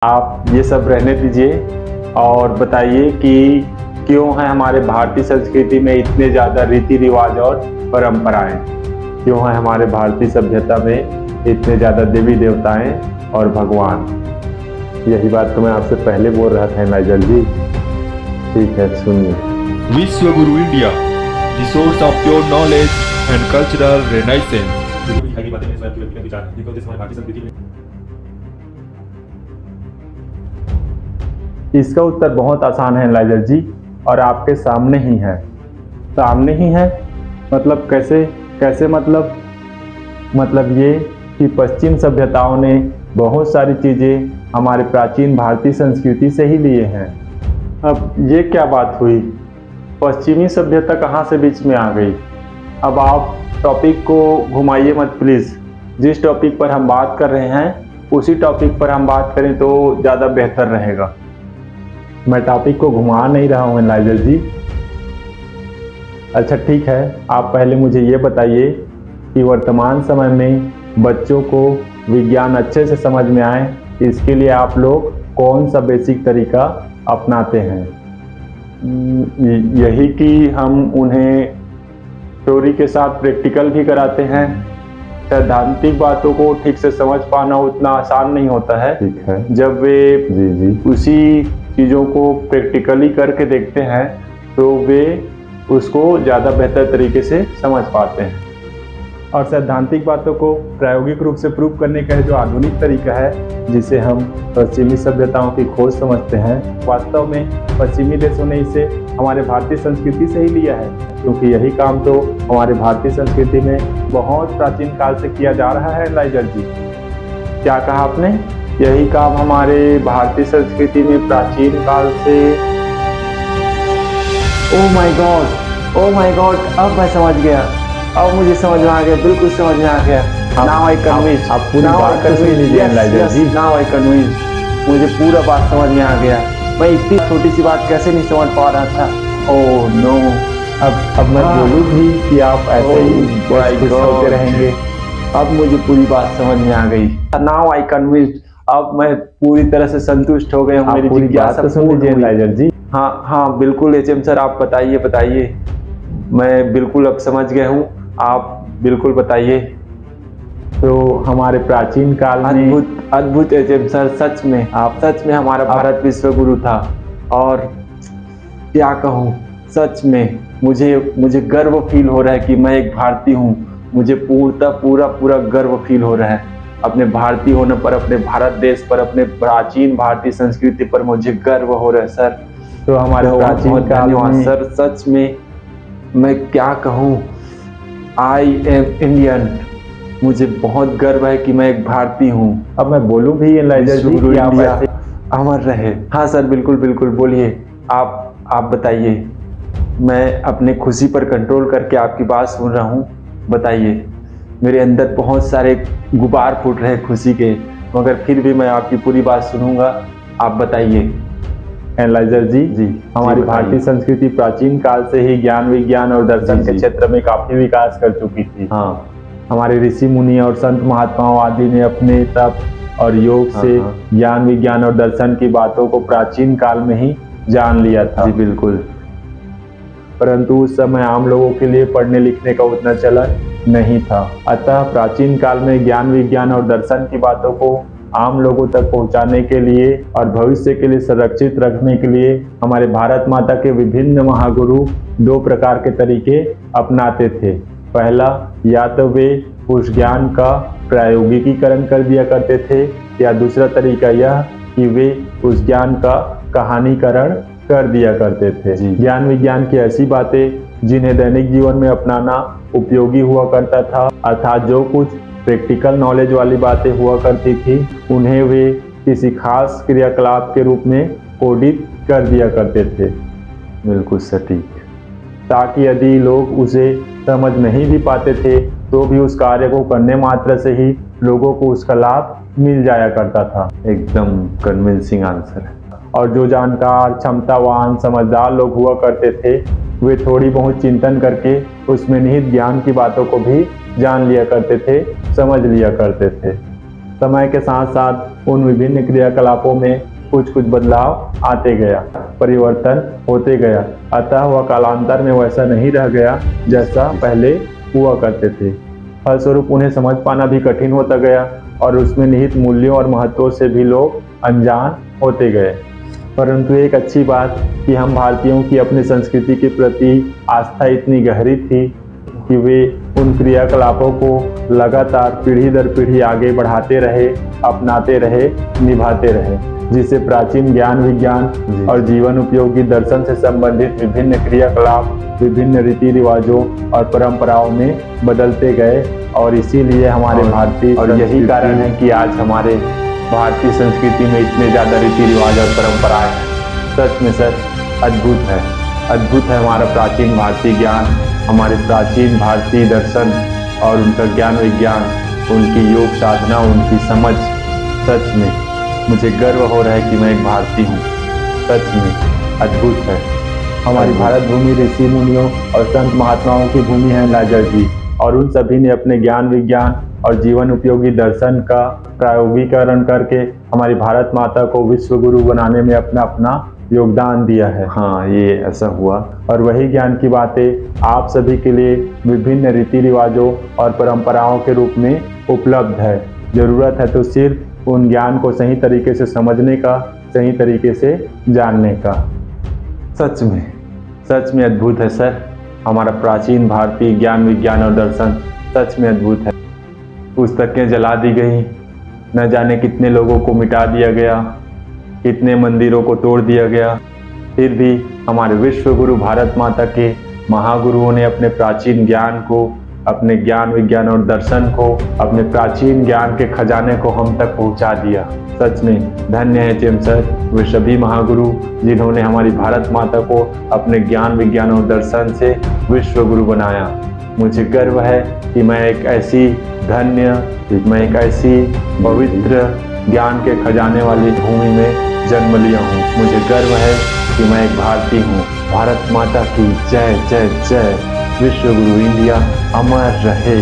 आप ये सब रहने दीजिए और बताइए कि क्यों है हमारे भारतीय संस्कृति में इतने ज़्यादा रीति रिवाज और परंपराएं, क्यों है हमारे भारतीय सभ्यता में इतने ज़्यादा देवी देवताएं और भगवान। यही बात तो मैं आपसे पहले बोल रहा था नाइजर जी। ठीक है, सुनिए। विश्व गुरु India, the source of pure knowledge and cultural renaissance। इसका उत्तर बहुत आसान है नाइजर जी, और आपके सामने ही है। सामने ही है मतलब कैसे? कैसे मतलब ये कि पश्चिम सभ्यताओं ने बहुत सारी चीज़ें हमारे प्राचीन भारतीय संस्कृति से ही लिए हैं। अब ये क्या बात हुई? पश्चिमी सभ्यता कहाँ से बीच में आ गई? अब आप टॉपिक को घुमाइए मत प्लीज़। जिस टॉपिक पर हम बात कर रहे हैं उसी टॉपिक पर हम बात करें तो ज़्यादा बेहतर रहेगा। मैं टॉपिक को घुमा नहीं रहा हूँ नाइजर जी। अच्छा ठीक है, आप पहले मुझे ये बताइए कि वर्तमान समय में बच्चों को विज्ञान अच्छे से समझ में आए, इसके लिए आप लोग कौन सा बेसिक तरीका अपनाते हैं? यही कि हम उन्हें थ्योरी के साथ प्रैक्टिकल भी कराते हैं। सैद्धांतिक बातों को ठीक से समझ पाना उतना आसान नहीं होता है। ठीक है, जब वे उसी चीज़ों को प्रैक्टिकली करके देखते हैं तो वे उसको ज़्यादा बेहतर तरीके से समझ पाते हैं। और सैद्धांतिक बातों को प्रायोगिक रूप से प्रूव करने का जो आधुनिक तरीका है, जिसे हम पश्चिमी सभ्यताओं की खोज समझते हैं, वास्तव में पश्चिमी देशों ने इसे हमारे भारतीय संस्कृति से ही लिया है, क्योंकि यही काम तो हमारे भारतीय संस्कृति में बहुत प्राचीन काल से किया जा रहा है नाइजर जी। क्या कहा आपने? यही काम हमारे भारतीय संस्कृति में प्राचीन काल से। ओह माय गॉड, अब मैं समझ गया। अब मुझे समझ में आ गया, बिल्कुल समझ में आ गया। Now I convince. आप पूरी बात कर लीजिए नाइजर जी। Now I convince. मुझे पूरा बात समझ में आ गया। मैं इतनी छोटी सी बात कैसे नहीं समझ पा रहा था। Oh no. अब मैं बोलूँ भी कि आप ऐसे ही खुश होते रहेंगे। अब मुझे पूरी बात समझ में आ गई। Now I convince. अब मैं पूरी तरह से संतुष्ट हो गया हूँ। मेरी जिज्ञासा सुन लीजिए नाइजर जी। हाँ बिल्कुल एचएम सर, आप बताइए। मैं बिल्कुल अब समझ गया हूँ, आप बिल्कुल बताइए। तो हमारे प्राचीन काल में अद्भुत एचएम सर, सच में हमारा भारत विश्व गुरु था। और क्या कहूँ, सच में मुझे गर्व फील हो रहा है कि मैं एक भारतीय हूँ। मुझे पूरा गर्व फील हो रहा है अपने भारतीय होने पर, अपने भारत देश पर, अपने प्राचीन भारतीय संस्कृति पर मुझे गर्व हो रहा है सर। तो हमारे प्राचीन काल में सर, सच में मैं क्या कहूँ, आई एम इंडियन। मुझे बहुत गर्व है कि मैं एक भारतीय हूँ। अब मैं बोलूँ भी ये नाइजर जी, इंडिया अमर रहे। हाँ सर, बिल्कुल बोलिए। आप बताइए। मैं अपने खुशी पर कंट्रोल करके आपकी बात सुन रहा हूँ, बताइए। मेरे अंदर बहुत सारे गुबार फूट रहे खुशी के, मगर फिर भी मैं आपकी पूरी बात सुनूंगा। आप बताइए नाइजर जी। हमारी भारतीय संस्कृति प्राचीन काल से ही ज्ञान विज्ञान और दर्शन के क्षेत्र में काफी विकास कर चुकी थी। हाँ, हमारे ऋषि मुनि और संत महात्माओं आदि ने अपने तप और योग से ज्ञान विज्ञान और दर्शन की बातों को प्राचीन काल में ही जान लिया था। जी बिल्कुल। परंतु उस समय आम लोगों के लिए पढ़ने लिखने का उतना चलन नहीं था। अतः प्राचीन काल में ज्ञान विज्ञान और दर्शन की बातों को आम लोगों तक पहुंचाने के लिए और भविष्य के लिए संरक्षित रखने के लिए हमारे भारत माता के विभिन्न महागुरु दो प्रकार के तरीके अपनाते थे। पहला, या तो वे उस ज्ञान का प्रायोगिकीकरण कर दिया करते थे, या दूसरा तरीका यह कि वे उस ज्ञान का कहानीकरण कर दिया करते थे। ज्ञान विज्ञान की ऐसी बातें जिन्हें दैनिक जीवन में अपनाना उपयोगी हुआ करता था, अर्थात जो कुछ प्रैक्टिकल नॉलेज वाली बातें हुआ करती थी, उन्हें वे किसी खास क्रियाकलाप के रूप में कोडित कर दिया करते थे। बिल्कुल सटीक। ताकि यदि लोग उसे समझ नहीं भी पाते थे तो भी उस कार्य को करने मात्र से ही लोगों को उसका लाभ मिल जाया करता था। एकदम कन्विंसिंग आंसर है। और जो जानकार, क्षमतावान, समझदार लोग हुआ करते थे, वे थोड़ी बहुत चिंतन करके उसमें निहित ज्ञान की बातों को भी जान लिया करते थे, समझ लिया करते थे। समय के साथ साथ उन विभिन्न क्रियाकलापों में कुछ कुछ बदलाव आते गया, परिवर्तन होते गया। अतः वह कालांतर में वैसा नहीं रह गया जैसा पहले हुआ करते थे। फलस्वरूप उन्हें समझ पाना भी कठिन होता गया और उसमें निहित मूल्यों और महत्वों से भी लोग अनजान होते गए। परंतु एक अच्छी बात कि हम भारतीयों की अपनी संस्कृति के प्रति आस्था इतनी गहरी थी कि वे उन क्रियाकलापों को लगातार पीढ़ी दर पीढ़ी आगे बढ़ाते रहे, अपनाते रहे, निभाते रहे, जिससे प्राचीन ज्ञान विज्ञान और जीवन उपयोगी दर्शन से संबंधित विभिन्न क्रियाकलाप विभिन्न रीति रिवाजों और परंपराओं में बदलते गए। और इसीलिए हमारे भारतीय और यही कारण है कि आज हमारे भारतीय संस्कृति में इतने ज़्यादा रीति रिवाज और परंपराएं हैं। सच में सर अद्भुत है, अद्भुत है हमारा प्राचीन भारतीय ज्ञान, हमारे प्राचीन भारतीय दर्शन और उनका ज्ञान विज्ञान, उनकी योग साधना, उनकी समझ। सच में मुझे गर्व हो रहा है कि मैं एक भारतीय हूँ। सच में अद्भुत है। हमारी भारत भूमि ऋषि मुनियों और संत महात्माओं की भूमि है लाजर जी, और उन सभी ने अपने ज्ञान विज्ञान और जीवन उपयोगी दर्शन का प्रायोगिकरण करके हमारी भारत माता को विश्व गुरु बनाने में अपना अपना योगदान दिया है। हाँ, ये ऐसा हुआ। और वही ज्ञान की बातें आप सभी के लिए विभिन्न रीति रिवाजों और परंपराओं के रूप में उपलब्ध है। जरूरत है तो सिर्फ उन ज्ञान को सही तरीके से समझने का, सही तरीके से जानने का। सच में अद्भुत है सर हमारा प्राचीन भारतीय ज्ञान विज्ञान और दर्शन। सच में अद्भुत है। पुस्तकें जला दी गई, न जाने कितने लोगों को मिटा दिया गया, कितने मंदिरों को तोड़ दिया गया, फिर भी हमारे विश्व गुरु भारत माता के महागुरुओं ने अपने प्राचीन ज्ञान को, अपने ज्ञान विज्ञान और दर्शन को, अपने प्राचीन ज्ञान के खजाने को हम तक पहुंचा दिया। सच में धन्य है चेम सर वे सभी महागुरु जिन्होंने हमारी भारत माता को अपने ज्ञान विज्ञान और दर्शन से विश्व गुरु बनाया। मुझे गर्व है कि मैं एक ऐसी पवित्र ज्ञान के खजाने वाली भूमि में जन्म लिया हूँ। मुझे गर्व है कि मैं एक भारतीय हूँ। भारत माता की जय जय जय। विश्व गुरु इंडिया अमर रहे।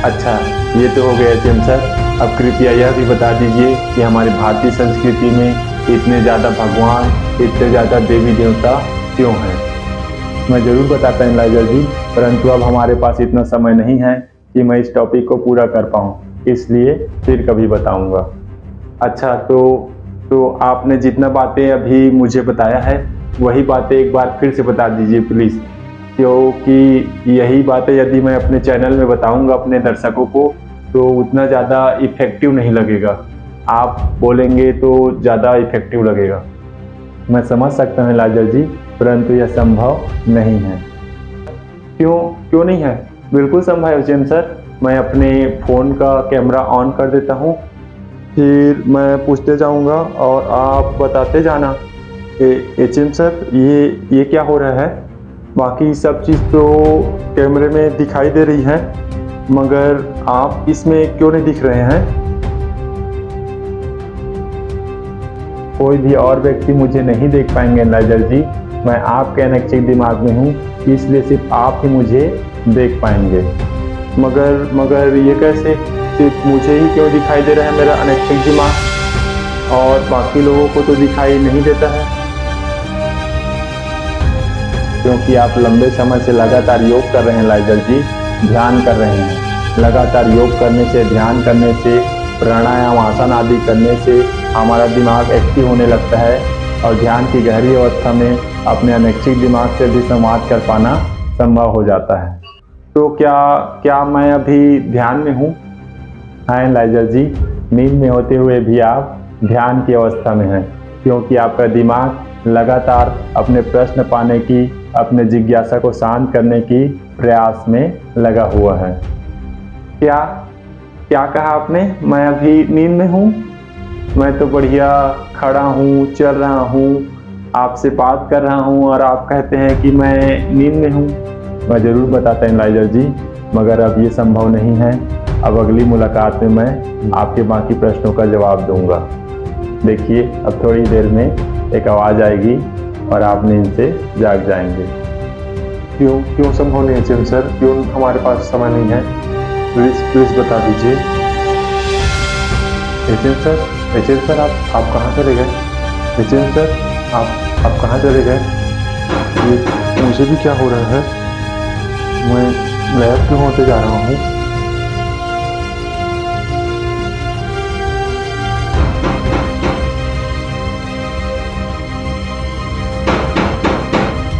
अच्छा, ये तो हो गया चेम सर। अब कृपया यह भी बता दीजिए कि हमारी भारतीय संस्कृति में इतने ज़्यादा भगवान, इतने ज़्यादा देवी देवता क्यों हैं? मैं ज़रूर बताता हूँ लाइजर जी, परंतु अब हमारे पास इतना समय नहीं है कि मैं इस टॉपिक को पूरा कर पाऊँ, इसलिए फिर कभी बताऊँगा। अच्छा, तो आपने जितना बातें अभी मुझे बताया है वही बातें एक बार फिर से बता दीजिए प्लीज़, क्योंकि यही बातें यदि मैं अपने चैनल में बताऊंगा अपने दर्शकों को तो उतना ज़्यादा इफ़ेक्टिव नहीं लगेगा। आप बोलेंगे तो ज़्यादा इफ़ेक्टिव लगेगा। मैं समझ सकता हूँ लाजर जी, परंतु यह संभव नहीं है। क्यों नहीं है? बिल्कुल संभव है चेम सर। मैं अपने फ़ोन का कैमरा ऑन कर देता हूँ, फिर मैं पूछते जाऊँगा और आप बताते जाना चेम सर ये क्या हो रहा है। बाकी सब चीज़ तो कैमरे में दिखाई दे रही है, मगर आप इसमें क्यों नहीं दिख रहे हैं? कोई भी और व्यक्ति मुझे नहीं देख पाएंगे लाइजर जी। मैं आपके अनैच्छिक दिमाग में हूँ, इसलिए सिर्फ आप ही मुझे देख पाएंगे। मगर ये कैसे? सिर्फ मुझे ही क्यों दिखाई दे रहा है मेरा अनैच्छिक दिमाग, और बाकी लोगों को तो दिखाई नहीं देता है? क्योंकि आप लंबे समय से लगातार योग कर रहे हैं लाइजर जी, ध्यान कर रहे हैं। लगातार योग करने से, ध्यान करने से, प्राणायाम आसन आदि करने से हमारा दिमाग एक्टिव होने लगता है और ध्यान की गहरी अवस्था में अपने अनैच्छिक दिमाग से भी संवाद कर पाना संभव हो जाता है। तो क्या मैं अभी ध्यान में हूँ? हाँ लाइजर जी, नींद में होते हुए भी आप ध्यान की अवस्था में हैं, क्योंकि आपका दिमाग लगातार अपने प्रश्न पाने की, अपने जिज्ञासा को शांत करने की प्रयास में लगा हुआ है। क्या कहा आपने? मैं अभी नींद में हूँ? मैं तो बढ़िया खड़ा हूँ, चल रहा हूँ, आपसे बात कर रहा हूँ और आप कहते हैं कि मैं नींद में हूँ। मैं ज़रूर बताता हूँ लाइजर जी, मगर अब ये संभव नहीं है। अब अगली मुलाकात में मैं आपके बाकी प्रश्नों का जवाब दूंगा। देखिए, अब थोड़ी देर में एक आवाज़ आएगी और आप नींद से जाग जाएंगे। क्यों संभव नहीं है चेम सर? क्यों हमारे पास समय नहीं है? प्लीज प्लीज बता दीजिए। एजेंट सर आप कहाँ चले गए? एजेंट सर आप कहाँ चले गए? ये मुझे भी क्या हो रहा है? मैं लैब क्यों होते जा रहा हूँ?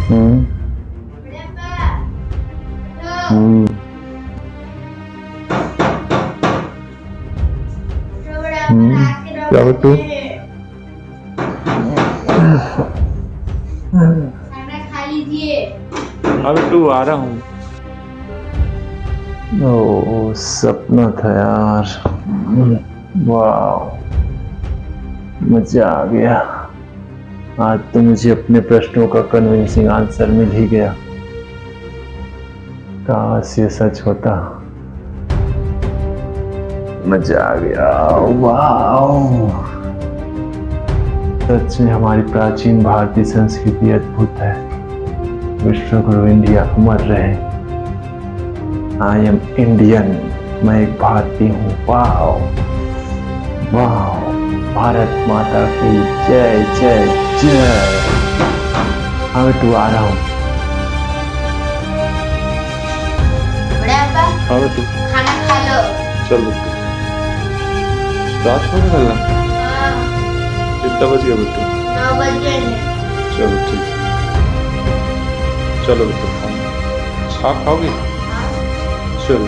हम्म क्या बच्चों? खाना खा लीजिए। अब तू आ रहा हूँ। ओ सपना था यार। वाह, मजा आ गया। आज तो मुझे अपने प्रश्नों का कन्विंसिंग आंसर मिल ही गया। काश ये सच होता। मजा आ गया। वाह, सच में हमारी प्राचीन भारतीय संस्कृति अद्भुत है। विश्वगुरु इंडिया अमर रहे। आई एम इंडियन, मैं एक भारतीय हूँ। वाह वाह, भारत माता की जय जय जय। हाँ मैं तू आ रहा हूँ। बड़े पापा हाँ बेटू, खाना खा लो। चल बेटू। रात में निकलना? हाँ, कितना बज गया बेटू? 9 बज गए हैं। चलो ठीक। चलो बेटू, आप खाओगे? हाँ। चलो।